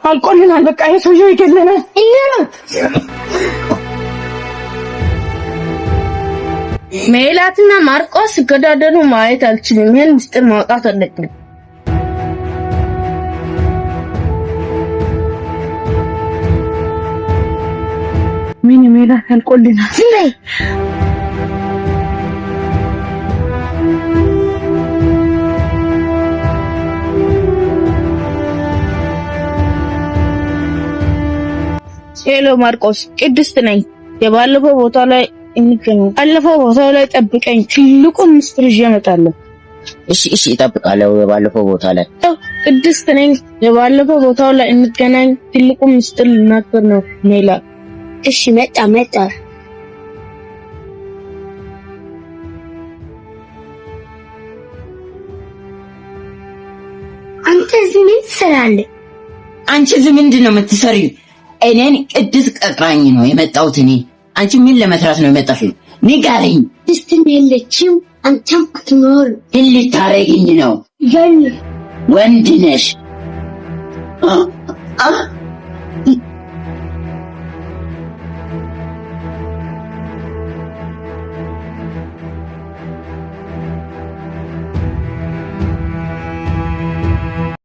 አልቆልናል። በቃ የሰውዬው ይገለናል። ሜላትና ማርቆስ ሲገዳደሉ ማየት አልችልም። ይሄን ምስጢር ማውጣት አለብኝ። ምን ሜላት አልቆልናል። ሄሎ ማርቆስ፣ ቅድስት ነኝ። የባለፈው ቦታ ላይ እንገናኝ። ባለፈው ቦታው ላይ ጠብቀኝ። ትልቁን ምስጢር ይዤ እመጣለሁ። እሺ እጠብቃለሁ። የባለፈው ቦታ ላይ ቅድስት ነኝ። የባለፈው ቦታው ላይ እንገናኝ። ትልቁን ምስጢር ልናገር ነው ሜላት። እሺ መጣ አንተ እዚህ ምን ትሰራለህ? አንቺ እዚህ ምንድን ነው የምትሰሪው? እኔን ቅድስት ቀጥራኝ ነው የመጣሁት። እኔ አንቺ ምን ለመስራት ነው የመጣሽው? ንገሪኝ። ቅድስት የለችም፣ አንተም አትኖር። ምን ልታረጊኝ ነው? ገል ወንድ ነሽ።